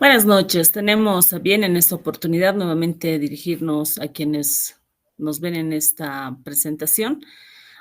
Buenas noches. Tenemos a bien en esta oportunidad nuevamente dirigirnos a quienes nos ven en esta presentación.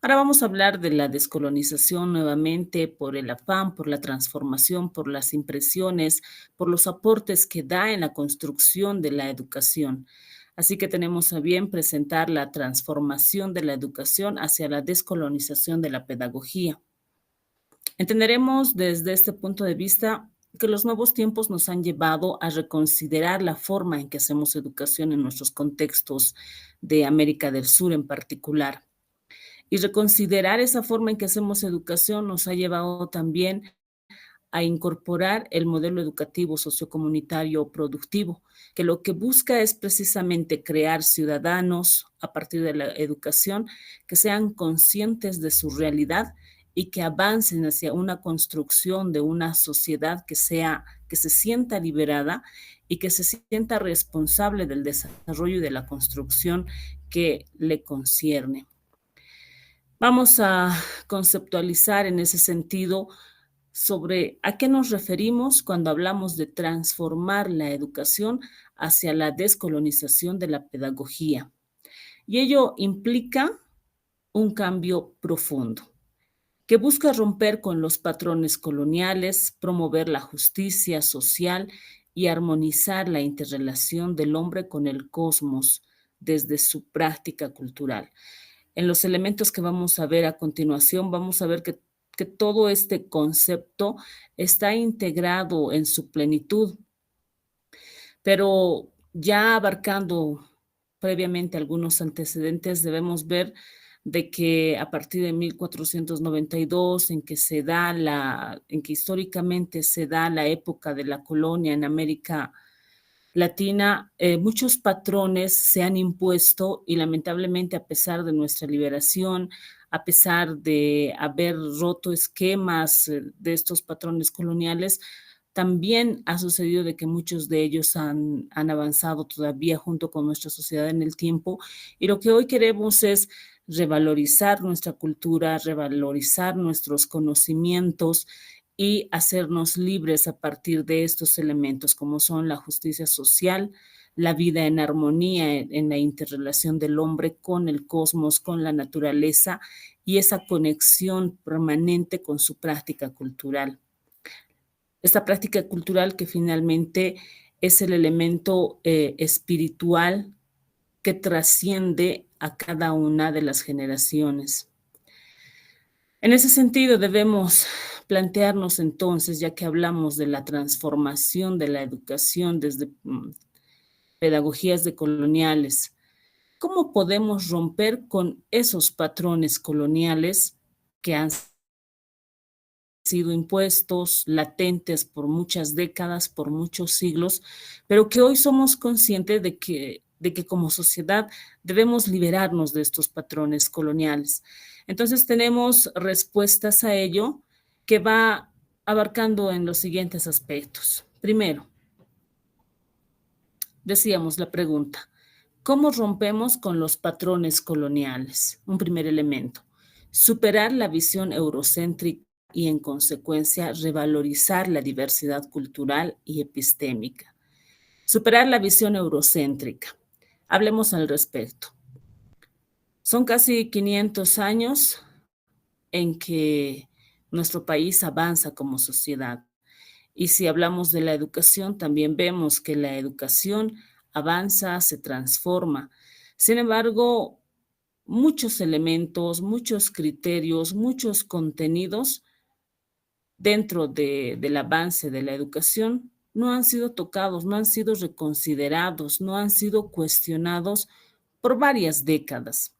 Ahora vamos a hablar de la descolonización nuevamente por el afán, por la transformación, por las impresiones, por los aportes que da en la construcción de la educación. Así que tenemos a bien presentar la transformación de la educación hacia la descolonización de la pedagogía. Entenderemos desde este punto de vista que los nuevos tiempos nos han llevado a reconsiderar la forma en que hacemos educación en nuestros contextos de América del Sur en particular. Y reconsiderar esa forma en que hacemos educación nos ha llevado también a incorporar el modelo educativo sociocomunitario productivo, que lo que busca es precisamente crear ciudadanos a partir de la educación que sean conscientes de su realidad y que avancen hacia una construcción de una sociedad que se sienta liberada y que se sienta responsable del desarrollo y de la construcción que le concierne. Vamos a conceptualizar en ese sentido sobre a qué nos referimos cuando hablamos de transformar la educación hacia la descolonización de la pedagogía. Y ello implica un cambio profundo que busca romper con los patrones coloniales, promover la justicia social y armonizar la interrelación del hombre con el cosmos desde su práctica cultural. En los elementos que vamos a ver a continuación, vamos a ver que todo este concepto está integrado en su plenitud, pero ya abarcando previamente algunos antecedentes, debemos ver de que a partir de 1492, en que históricamente se da la época de la colonia en América Latina, muchos patrones se han impuesto y lamentablemente a pesar de nuestra liberación, a pesar de haber roto esquemas de estos patrones coloniales, también ha sucedido de que muchos de ellos han avanzado todavía junto con nuestra sociedad en el tiempo y lo que hoy queremos es revalorizar nuestra cultura, revalorizar nuestros conocimientos y hacernos libres a partir de estos elementos, como son la justicia social, la vida en armonía, en la interrelación del hombre con el cosmos, con la naturaleza y esa conexión permanente con su práctica cultural. Esta práctica cultural que finalmente es el elemento espiritual que trasciende a cada una de las generaciones. En ese sentido, debemos plantearnos entonces, ya que hablamos de la transformación de la educación desde pedagogías decoloniales, ¿cómo podemos romper con esos patrones coloniales que han sido impuestos, latentes por muchas décadas, por muchos siglos, pero que hoy somos conscientes de que como sociedad debemos liberarnos de estos patrones coloniales? Entonces tenemos respuestas a ello que va abarcando en los siguientes aspectos. Primero, decíamos la pregunta, ¿cómo rompemos con los patrones coloniales? Un primer elemento, superar la visión eurocéntrica y en consecuencia revalorizar la diversidad cultural y epistémica. Superar la visión eurocéntrica. Hablemos al respecto. Son casi 500 años en que nuestro país avanza como sociedad. Y si hablamos de la educación, también vemos que la educación avanza, se transforma. Sin embargo, muchos elementos, muchos criterios, muchos contenidos dentro del avance de la educación no han sido tocados, no han sido reconsiderados, no han sido cuestionados por varias décadas.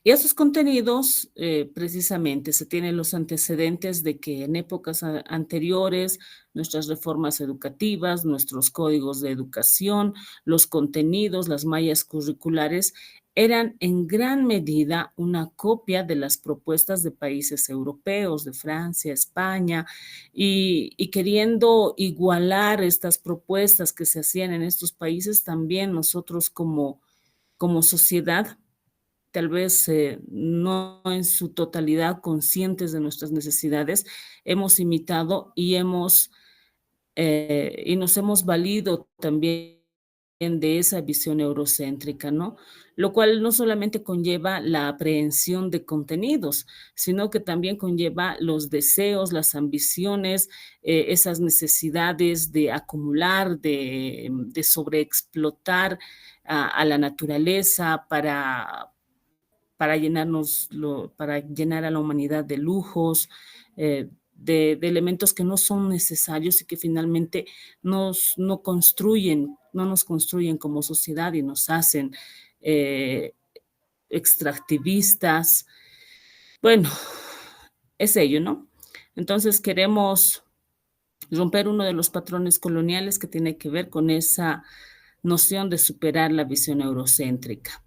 Y esos contenidos, precisamente, se tienen los antecedentes de que en épocas anteriores, nuestras reformas educativas, nuestros códigos de educación, los contenidos, las mallas curriculares, eran en gran medida una copia de las propuestas de países europeos, de Francia, España, y queriendo igualar estas propuestas que se hacían en estos países, también nosotros como sociedad tal vez no en su totalidad conscientes de nuestras necesidades, hemos imitado y hemos y nos hemos valido también de esa visión eurocéntrica, ¿no? Lo cual no solamente conlleva la aprehensión de contenidos, sino que también conlleva los deseos, las ambiciones, esas necesidades de acumular, de sobreexplotar a la naturaleza para llenar a la humanidad de lujos, de elementos que no son necesarios y que finalmente no nos construyen como sociedad y nos hacen eh, extractivistas. Bueno, es ello, ¿no? Entonces queremos romper uno de los patrones coloniales que tiene que ver con esa noción de superar la visión eurocéntrica.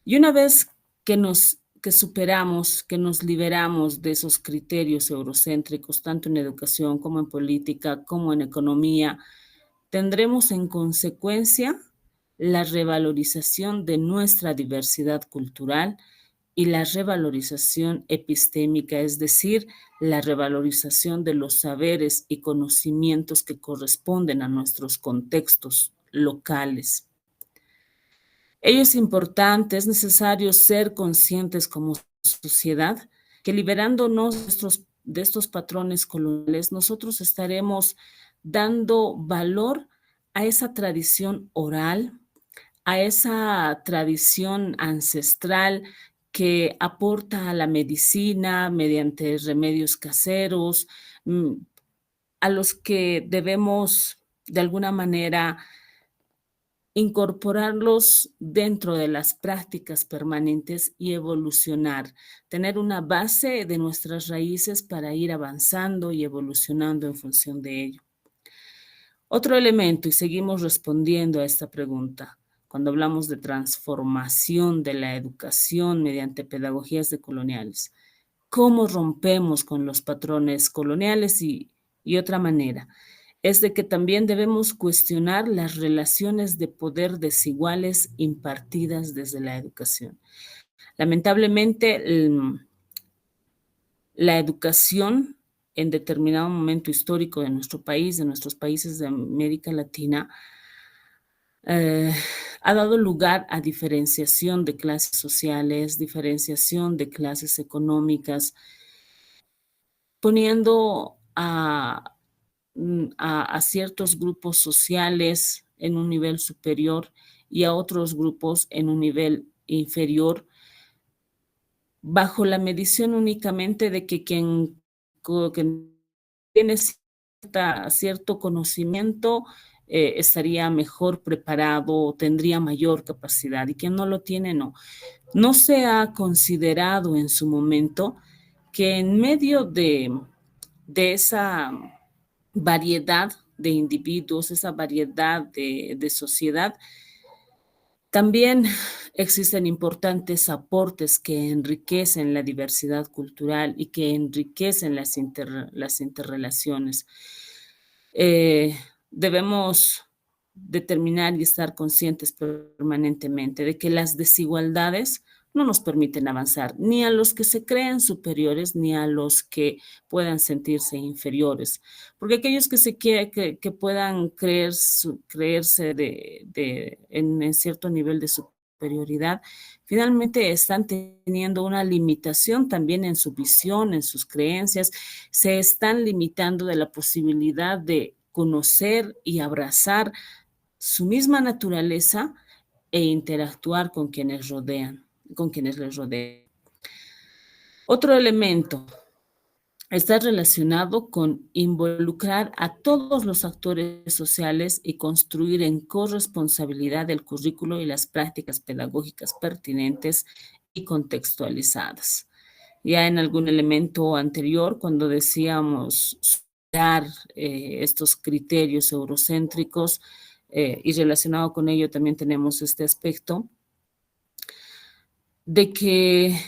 Y una vez que superamos, que nos liberamos de esos criterios eurocéntricos, tanto en educación como en política, como en economía, tendremos en consecuencia la revalorización de nuestra diversidad cultural y la revalorización epistémica, es decir, la revalorización de los saberes y conocimientos que corresponden a nuestros contextos locales. Ello es importante, es necesario ser conscientes como sociedad que liberándonos de estos patrones coloniales, nosotros estaremos dando valor a esa tradición oral, a esa tradición ancestral que aporta a la medicina mediante remedios caseros, a los que debemos de alguna manera incorporarlos dentro de las prácticas permanentes y evolucionar, tener una base de nuestras raíces para ir avanzando y evolucionando en función de ello. Otro elemento, y seguimos respondiendo a esta pregunta, cuando hablamos de transformación de la educación mediante pedagogías decoloniales, ¿cómo rompemos con los patrones coloniales? Y otra manera, es de que también debemos cuestionar las relaciones de poder desiguales impartidas desde la educación. Lamentablemente, la educación en determinado momento histórico de nuestro país, de nuestros países de América Latina, ha dado lugar a diferenciación de clases sociales, diferenciación de clases económicas, poniendo a ciertos grupos sociales en un nivel superior y a otros grupos en un nivel inferior, bajo la medición únicamente de que quien tiene cierto conocimiento estaría mejor preparado o tendría mayor capacidad y quien no lo tiene no. No se ha considerado en su momento que en medio de esa variedad de individuos, esa variedad de sociedad, también existen importantes aportes que enriquecen la diversidad cultural y que enriquecen las interrelaciones. Debemos determinar y estar conscientes permanentemente de que las desigualdades no nos permiten avanzar, ni a los que se crean superiores, ni a los que puedan sentirse inferiores. Porque aquellos que puedan creerse en cierto nivel de superioridad, finalmente están teniendo una limitación también en su visión, en sus creencias, se están limitando de la posibilidad de conocer y abrazar su misma naturaleza e interactuar con quienes les rodean. Otro elemento está relacionado con involucrar a todos los actores sociales y construir en corresponsabilidad el currículo y las prácticas pedagógicas pertinentes y contextualizadas. Ya en algún elemento anterior, cuando decíamos superar estos criterios eurocéntricos y relacionado con ello también tenemos este aspecto de que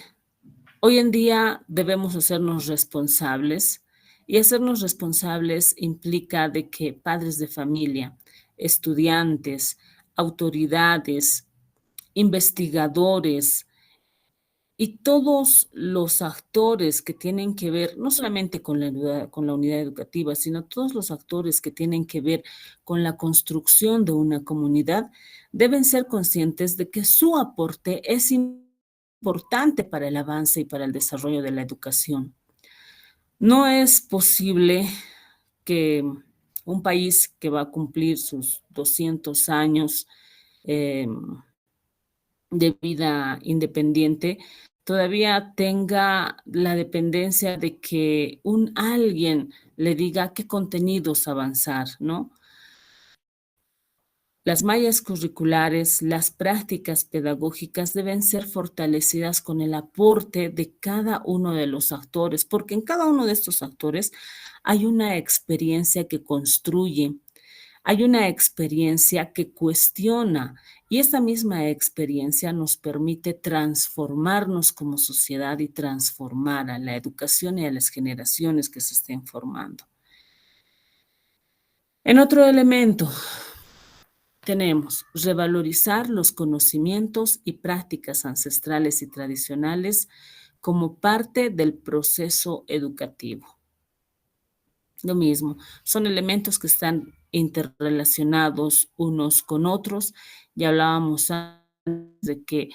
hoy en día debemos hacernos responsables y hacernos responsables implica de que padres de familia, estudiantes, autoridades, investigadores Y todos los actores que tienen que ver, no solamente con la unidad educativa, sino todos los actores que tienen que ver con la construcción de una comunidad, deben ser conscientes de que su aporte es importante para el avance y para el desarrollo de la educación. No es posible que un país que va a cumplir sus 200 años eh, de vida independiente todavía tenga la dependencia de que un alguien le diga qué contenidos avanzar, ¿no? Las mallas curriculares, las prácticas pedagógicas deben ser fortalecidas con el aporte de cada uno de los actores, porque en cada uno de estos actores hay una experiencia que construye, hay una experiencia que cuestiona y esa misma experiencia nos permite transformarnos como sociedad y transformar a la educación y a las generaciones que se estén formando. En otro elemento, tenemos revalorizar los conocimientos y prácticas ancestrales y tradicionales como parte del proceso educativo. Lo mismo, son elementos que están interrelacionados unos con otros. Ya hablábamos antes de que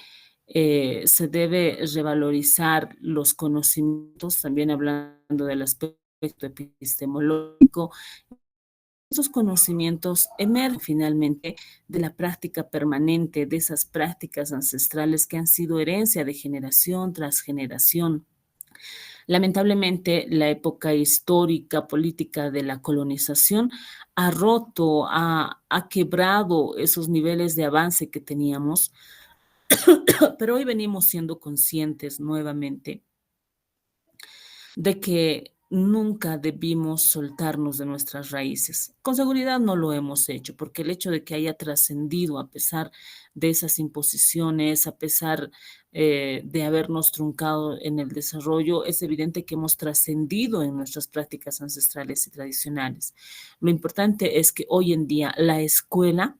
se debe revalorizar los conocimientos, también hablando del aspecto epistemológico. Estos conocimientos emergen finalmente de la práctica permanente, de esas prácticas ancestrales que han sido herencia de generación tras generación. Lamentablemente, la época histórica, política de la colonización ha roto, ha quebrado esos niveles de avance que teníamos, pero hoy venimos siendo conscientes nuevamente de que nunca debimos soltarnos de nuestras raíces. Con seguridad no lo hemos hecho, porque el hecho de que haya trascendido a pesar de esas imposiciones, a pesar de habernos truncado en el desarrollo, es evidente que hemos trascendido en nuestras prácticas ancestrales y tradicionales. Lo importante es que hoy en día la escuela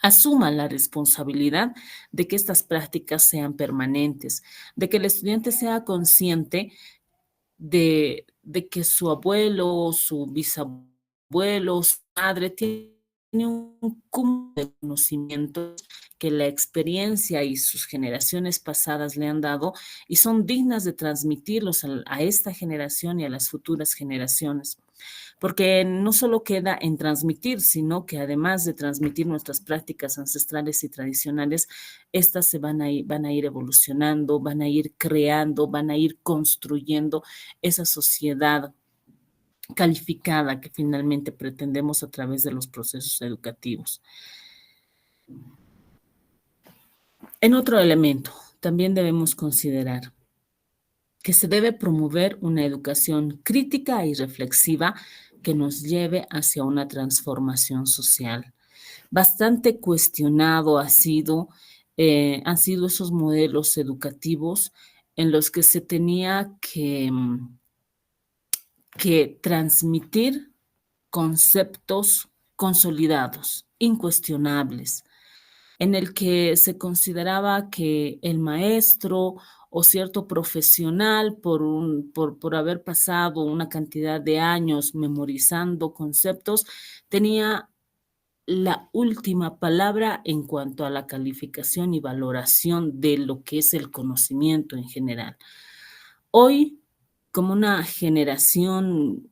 asuma la responsabilidad de que estas prácticas sean permanentes, de que el estudiante sea consciente de que su abuelo, su bisabuelo, su madre tiene un cúmulo de conocimientos que la experiencia y sus generaciones pasadas le han dado y son dignas de transmitirlos a esta generación y a las futuras generaciones. Porque no solo queda en transmitir, sino que además de transmitir nuestras prácticas ancestrales y tradicionales, estas van a ir evolucionando, van a ir creando, van a ir construyendo esa sociedad calificada que finalmente pretendemos a través de los procesos educativos. En otro elemento, también debemos considerar que se debe promover una educación crítica y reflexiva que nos lleve hacia una transformación social. Bastante cuestionado han sido esos modelos educativos en los que se tenía que transmitir conceptos consolidados, incuestionables, en el que se consideraba que el maestro o cierto profesional, por haber pasado una cantidad de años memorizando conceptos, tenía la última palabra en cuanto a la calificación y valoración de lo que es el conocimiento en general. Hoy, como una generación